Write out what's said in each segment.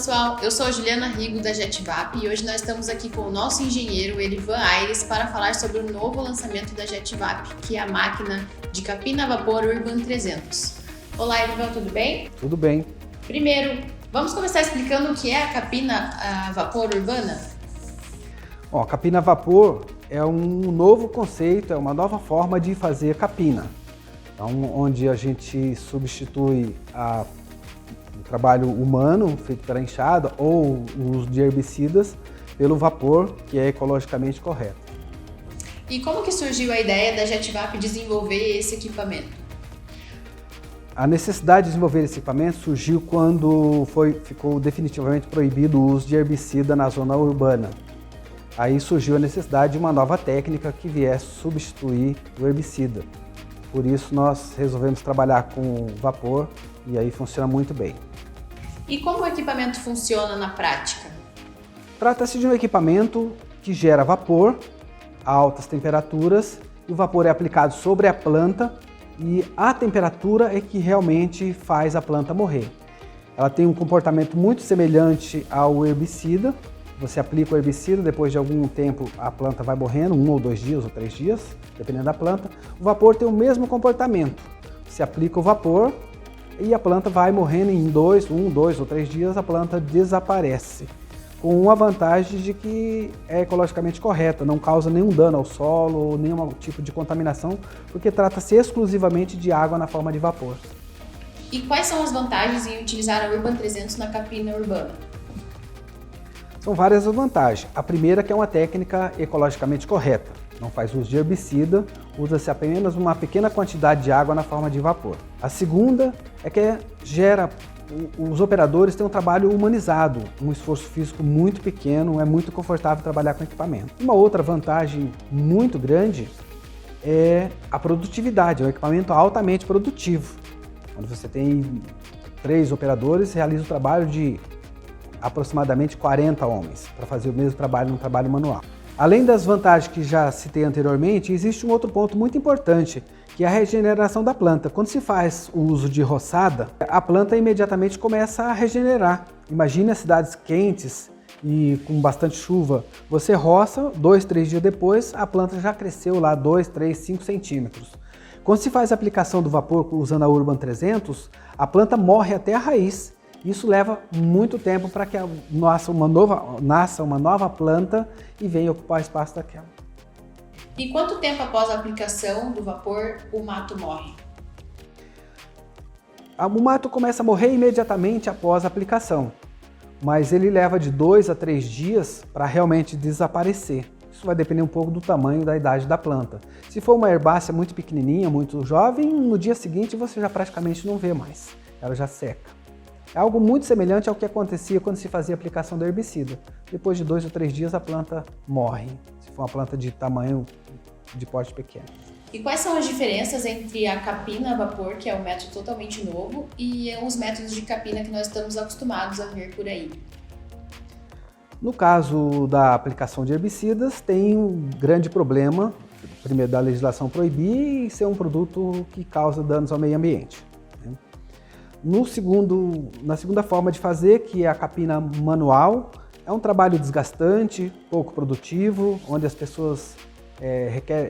pessoal, eu sou a Juliana Rigo da JetVap e hoje nós estamos aqui com o nosso engenheiro Erivan Aires para falar sobre o novo lançamento da JetVap, que é a máquina de capina a vapor Urban 300. Olá Erivan, tudo bem? Tudo bem. Primeiro, vamos começar explicando o que é a capina a vapor urbana? A capina a vapor é um novo conceito, é uma nova forma de fazer capina. Então, onde a gente substitui o trabalho humano feito pela enxada ou o uso de herbicidas pelo vapor, que é ecologicamente correto. E como que surgiu a ideia da JetVap desenvolver esse equipamento? A necessidade de desenvolver esse equipamento surgiu quando ficou definitivamente proibido o uso de herbicida na zona urbana. Aí surgiu a necessidade de uma nova técnica que viesse substituir o herbicida. Por isso nós resolvemos trabalhar com vapor e aí funciona muito bem. E como o equipamento funciona na prática? Trata-se de um equipamento que gera vapor a altas temperaturas e o vapor é aplicado sobre a planta e a temperatura é que realmente faz a planta morrer. Ela tem um comportamento muito semelhante ao herbicida. Você aplica o herbicida, depois de algum tempo a planta vai morrendo, 1 ou 2 dias ou 3 dias, dependendo da planta. O vapor tem o mesmo comportamento. Você aplica o vapor e a planta vai morrendo em 1, 2 ou 3 dias, a planta desaparece. Com a vantagem de que é ecologicamente correta, não causa nenhum dano ao solo ou nenhum tipo de contaminação, porque trata-se exclusivamente de água na forma de vapor. E quais são as vantagens em utilizar a Urban 300 na capina urbana? São várias as vantagens. A primeira é que é uma técnica ecologicamente correta. Não faz uso de herbicida, usa-se apenas uma pequena quantidade de água na forma de vapor. A segunda é que os operadores têm um trabalho humanizado, um esforço físico muito pequeno, é muito confortável trabalhar com equipamento. Uma outra vantagem muito grande é a produtividade, é um equipamento altamente produtivo. Quando você tem 3 operadores, realiza o trabalho de aproximadamente 40 homens para fazer o mesmo trabalho num trabalho manual. Além das vantagens que já citei anteriormente, existe um outro ponto muito importante, que é a regeneração da planta. Quando se faz o uso de roçada, a planta imediatamente começa a regenerar. Imagine as cidades quentes e com bastante chuva. Você roça, 2, 3 dias depois, a planta já cresceu lá 2, 3, 5 centímetros. Quando se faz a aplicação do vapor usando a Urban 300, a planta morre até a raiz. Isso leva muito tempo para que nasça uma nova planta e venha ocupar o espaço daquela. E quanto tempo após a aplicação do vapor o mato morre? O mato começa a morrer imediatamente após a aplicação, mas ele leva de 2 a 3 dias para realmente desaparecer. Isso vai depender um pouco do tamanho e da idade da planta. Se for uma herbácea muito pequenininha, muito jovem, no dia seguinte você já praticamente não vê mais, ela já seca. É algo muito semelhante ao que acontecia quando se fazia a aplicação do herbicida. Depois de 2 ou 3 dias a planta morre, se for uma planta de tamanho de porte pequeno. E quais são as diferenças entre a capina a vapor, que é um método totalmente novo, e os métodos de capina que nós estamos acostumados a ver por aí? No caso da aplicação de herbicidas, tem um grande problema, primeiro da legislação proibir e ser um produto que causa danos ao meio ambiente. Na segunda forma de fazer, que é a capina manual, é um trabalho desgastante, pouco produtivo, onde as pessoas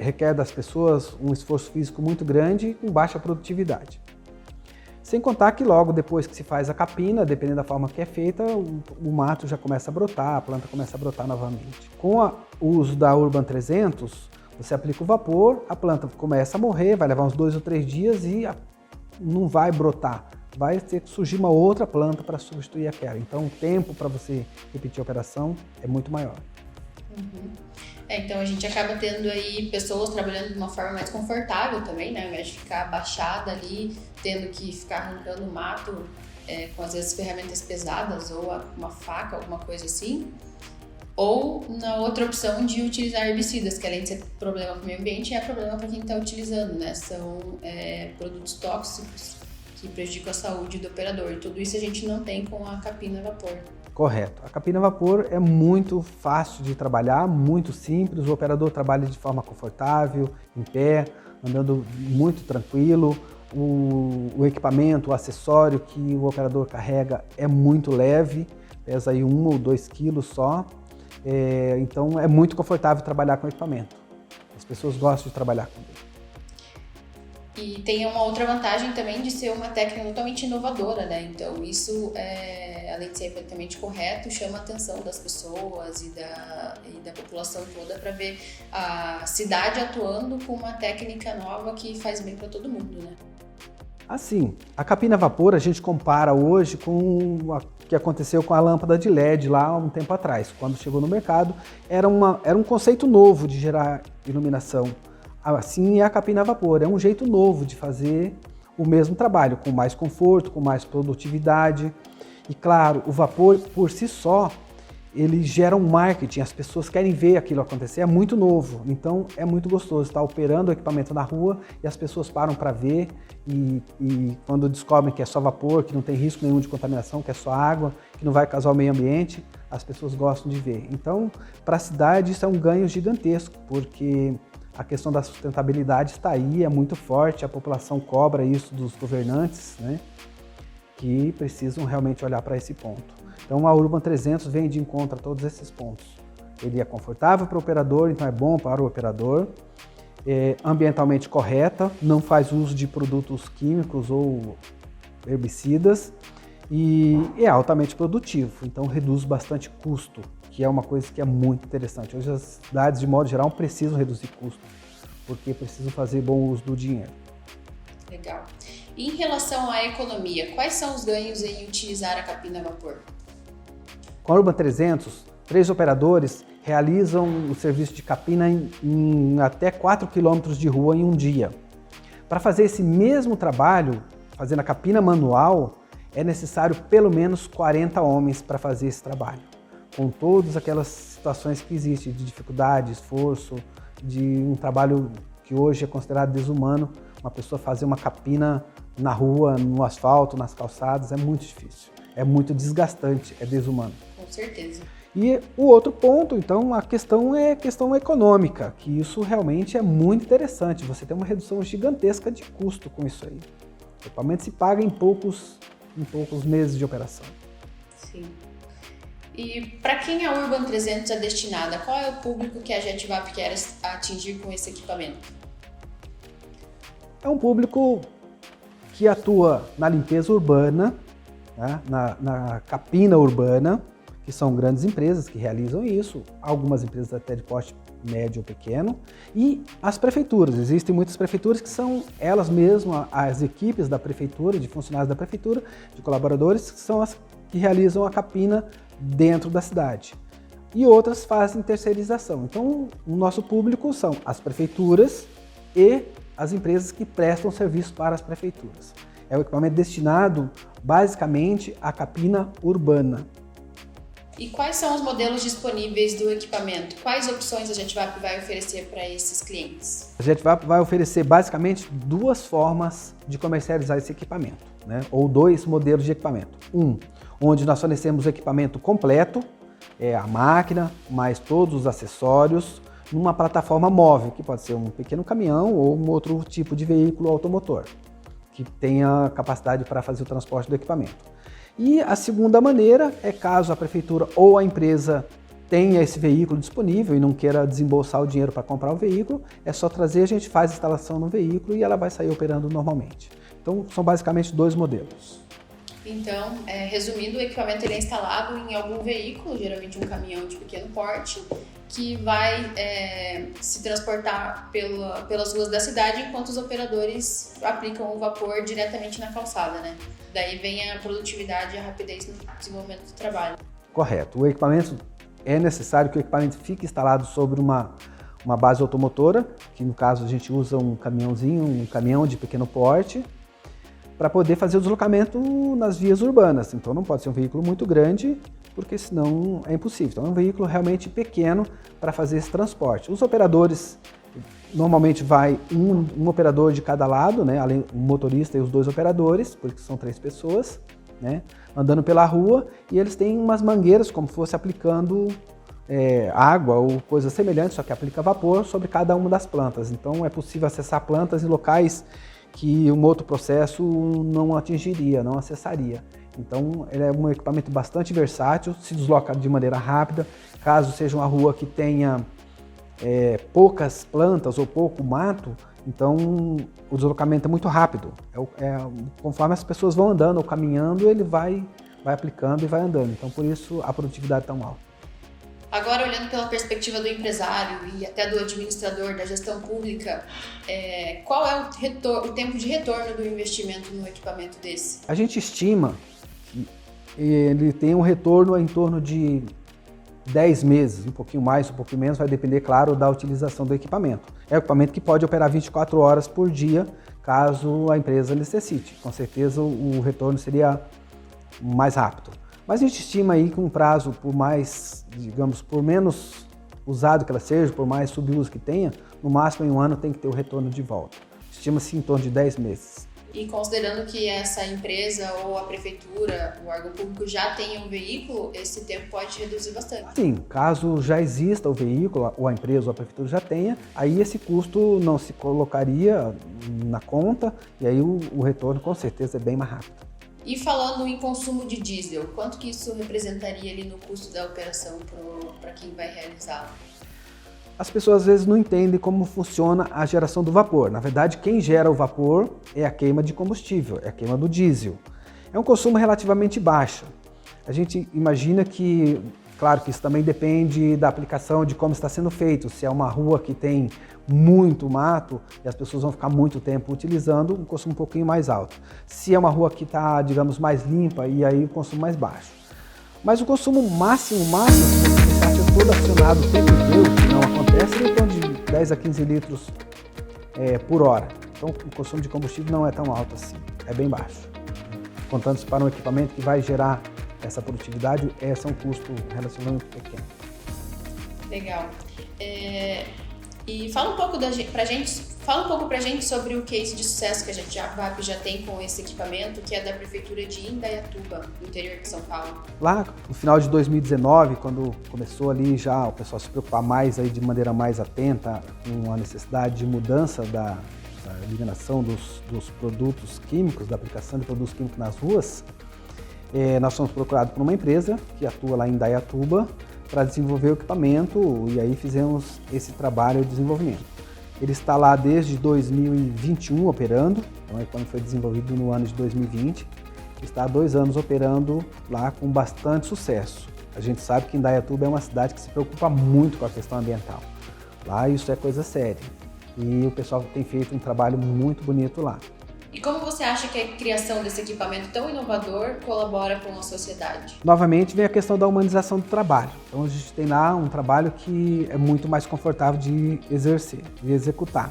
requer das pessoas um esforço físico muito grande e com baixa produtividade. Sem contar que logo depois que se faz a capina, dependendo da forma que é feita, o mato já começa a brotar, a planta começa a brotar novamente. Com o uso da Urban 300, você aplica o vapor, a planta começa a morrer, vai levar uns 2 ou 3 dias e não vai brotar. Vai ter que surgir uma outra planta para substituir aquela. Então o tempo para você repetir a operação é muito maior. Então a gente acaba tendo aí pessoas trabalhando de uma forma mais confortável também, né? Ao invés de ficar abaixada ali, tendo que ficar arrancando o mato com às vezes ferramentas pesadas ou uma faca, alguma coisa assim. Ou na outra opção de utilizar herbicidas, que além de ser problema para o meio ambiente, é problema para quem está utilizando, né? São produtos tóxicos que prejudicam a saúde do operador. E tudo isso a gente não tem com a capina a vapor. Correto. A capina a vapor é muito fácil de trabalhar, muito simples. O operador trabalha de forma confortável, em pé, andando muito tranquilo. O equipamento, o acessório que o operador carrega é muito leve. pesa aí 1 ou 2 quilos só, então é muito confortável trabalhar com equipamento. As pessoas gostam de trabalhar com ele. E tem uma outra vantagem também de ser uma técnica totalmente inovadora, né? Então isso, além de ser perfeitamente correto, chama a atenção das pessoas e da população toda para ver a cidade atuando com uma técnica nova que faz bem para todo mundo, né? Assim, a capina a vapor a gente compara hoje com o que aconteceu com a lâmpada de LED lá há um tempo atrás. Quando chegou no mercado, era um conceito novo de gerar iluminação. Assim é a capina a vapor, é um jeito novo de fazer o mesmo trabalho, com mais conforto, com mais produtividade. E claro, o vapor por si só, ele gera um marketing, as pessoas querem ver aquilo acontecer, é muito novo, então é muito gostoso estar operando o equipamento na rua e as pessoas param para ver e quando descobrem que é só vapor, que não tem risco nenhum de contaminação, que é só água, que não vai causar o meio ambiente, as pessoas gostam de ver. Então, para a cidade isso é um ganho gigantesco, porque a questão da sustentabilidade está aí, é muito forte, a população cobra isso dos governantes, né, que precisam realmente olhar para esse ponto. Então a Urban 300 vem de encontro a todos esses pontos. Ele é confortável para o operador, então é bom para o operador, é ambientalmente correta, não faz uso de produtos químicos ou herbicidas e é altamente produtivo, então reduz bastante custo, que é uma coisa que é muito interessante. Hoje as cidades, de modo geral, precisam reduzir custo, porque precisam fazer bom uso do dinheiro. Legal. E em relação à economia, quais são os ganhos em utilizar a capina a vapor? Com a Urban 300, 3 operadores realizam o serviço de capina em até 4 km de rua em um dia. Para fazer esse mesmo trabalho, fazendo a capina manual, é necessário pelo menos 40 homens para fazer esse trabalho, com todas aquelas situações que existem de dificuldade, esforço, de um trabalho que hoje é considerado desumano. Uma pessoa fazer uma capina na rua, no asfalto, nas calçadas, é muito difícil, é muito desgastante, é desumano. Com certeza. E o outro ponto, então, a questão é a questão econômica, que isso realmente é muito interessante. Você tem uma redução gigantesca de custo com isso aí. O equipamento se paga em poucos meses de operação. Sim. E para quem a Urban 300 é destinada, qual é o público que a JetVap quer atingir com esse equipamento? É um público que atua na limpeza urbana, né, na capina urbana, que são grandes empresas que realizam isso, algumas empresas até de porte médio ou pequeno, e as prefeituras. Existem muitas prefeituras que são elas mesmas, as equipes da prefeitura, de funcionários da prefeitura, de colaboradores, que são as que realizam a capina dentro da cidade. E outras fazem terceirização. Então, o nosso público são as prefeituras e as empresas que prestam serviço para as prefeituras. É o equipamento destinado basicamente à capina urbana. E quais são os modelos disponíveis do equipamento? Quais opções a JetVap vai oferecer para esses clientes? A JetVap vai oferecer basicamente 2 formas de comercializar esse equipamento, né? Ou 2 modelos de equipamento. Onde nós fornecemos o equipamento completo, a máquina, mais todos os acessórios, numa plataforma móvel, que pode ser um pequeno caminhão ou um outro tipo de veículo automotor, que tenha capacidade para fazer o transporte do equipamento. E a segunda maneira é caso a prefeitura ou a empresa tenha esse veículo disponível e não queira desembolsar o dinheiro para comprar o veículo, é só trazer, a gente faz a instalação no veículo e ela vai sair operando normalmente. Então, são basicamente 2 modelos. Então, resumindo, o equipamento ele é instalado em algum veículo, geralmente um caminhão de pequeno porte, que vai se transportar pelas ruas da cidade, enquanto os operadores aplicam o vapor diretamente na calçada, né? Daí vem a produtividade e a rapidez no desenvolvimento do trabalho. Correto. O equipamento, é necessário que o equipamento fique instalado sobre uma base automotora, que no caso a gente usa um caminhãozinho, um caminhão de pequeno porte, para poder fazer o deslocamento nas vias urbanas. Então não pode ser um veículo muito grande, porque senão é impossível. Então é um veículo realmente pequeno para fazer esse transporte. Os operadores, normalmente vai um operador de cada lado, né? Além o motorista e os 2 operadores, porque são 3 pessoas, né? Andando pela rua, e eles têm umas mangueiras como se fosse aplicando água ou coisa semelhante, só que aplica vapor sobre cada uma das plantas. Então é possível acessar plantas em locais que um outro processo não atingiria, não acessaria. Então, ele é um equipamento bastante versátil, se desloca de maneira rápida. Caso seja uma rua que tenha poucas plantas ou pouco mato, então o deslocamento é muito rápido. Conforme as pessoas vão andando ou caminhando, ele vai aplicando e vai andando. Então, por isso, a produtividade é tão alta. Agora, olhando pela perspectiva do empresário e até do administrador da gestão pública, qual é o tempo de retorno do investimento num equipamento desse? A gente estima que ele tem um retorno em torno de 10 meses, um pouquinho mais, um pouquinho menos, vai depender, claro, da utilização do equipamento. É um equipamento que pode operar 24 horas por dia, caso a empresa necessite. Com certeza o retorno seria mais rápido. Mas a gente estima aí que um prazo, por mais, digamos, por menos usado que ela seja, por mais subuso que tenha, no máximo em um ano tem que ter o retorno de volta. Estima-se em torno de 10 meses. E considerando que essa empresa ou a prefeitura, o órgão público já tenha um veículo, esse tempo pode reduzir bastante. Sim, caso já exista o veículo, ou a empresa ou a prefeitura já tenha, aí esse custo não se colocaria na conta e aí o retorno com certeza é bem mais rápido. E falando em consumo de diesel, quanto que isso representaria ali no custo da operação para quem vai realizá-lo? As pessoas às vezes não entendem como funciona a geração do vapor. Na verdade, quem gera o vapor é a queima de combustível, é a queima do diesel. É um consumo relativamente baixo. A gente imagina que, claro que isso também depende da aplicação, de como está sendo feito. Se é uma rua que tem muito mato e as pessoas vão ficar muito tempo utilizando, um consumo um pouquinho mais alto. Se é uma rua que está, digamos, mais limpa, e aí o consumo mais baixo. Mas o consumo máximo, se você está todo acionado o tempo inteiro, que não acontece, é em torno de 10 a 15 litros por hora. Então o consumo de combustível não é tão alto assim, é bem baixo. Contando-se para um equipamento que vai gerar essa produtividade, esse é um custo relativamente pequeno. Legal. E fala um pouco pra gente sobre o case de sucesso que a JetVap já tem com esse equipamento, que é da prefeitura de Indaiatuba, no interior de São Paulo. Lá no final de 2019, quando começou ali já o pessoal se preocupar mais aí de maneira mais atenta com a necessidade de mudança da eliminação dos produtos químicos, da aplicação de produtos químicos nas ruas, nós fomos procurados por uma empresa que atua lá em Indaiatuba para desenvolver o equipamento e aí fizemos esse trabalho de desenvolvimento. Ele está lá desde 2021 operando, então o equipamento foi desenvolvido no ano de 2020, está há 2 anos operando lá com bastante sucesso. A gente sabe que Indaiatuba é uma cidade que se preocupa muito com a questão ambiental. Lá isso é coisa séria e o pessoal tem feito um trabalho muito bonito lá. E como você acha que a criação desse equipamento tão inovador colabora com a sociedade? Novamente vem a questão da humanização do trabalho. Então a gente tem lá um trabalho que é muito mais confortável de exercer, de executar.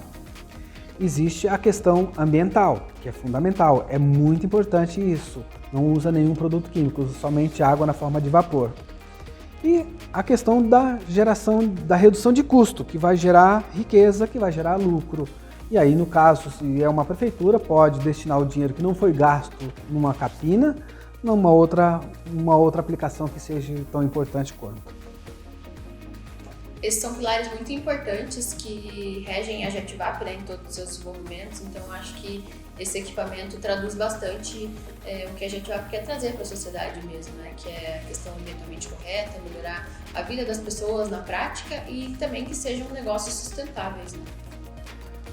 Existe a questão ambiental, que é fundamental, é muito importante isso. Não usa nenhum produto químico, usa somente água na forma de vapor. E a questão da redução de custo, que vai gerar riqueza, que vai gerar lucro. E aí, no caso, se é uma prefeitura, pode destinar o dinheiro que não foi gasto numa capina, numa outra aplicação que seja tão importante quanto. Esses são pilares muito importantes que regem a JetVap, em todos os seus desenvolvimentos, então acho que esse equipamento traduz bastante o que a JetVap quer trazer para a sociedade mesmo, que é a questão ambientalmente correta, melhorar a vida das pessoas na prática e também que sejam negócios sustentáveis.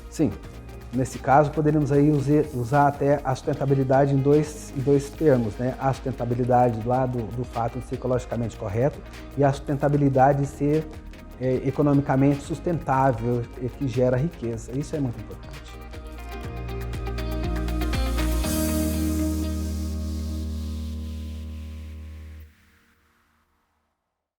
Sim, nesse caso poderíamos aí usar até a sustentabilidade em dois termos, a sustentabilidade lá do fato de ser ecologicamente correto e a sustentabilidade de ser economicamente sustentável e que gera riqueza. Isso é muito importante.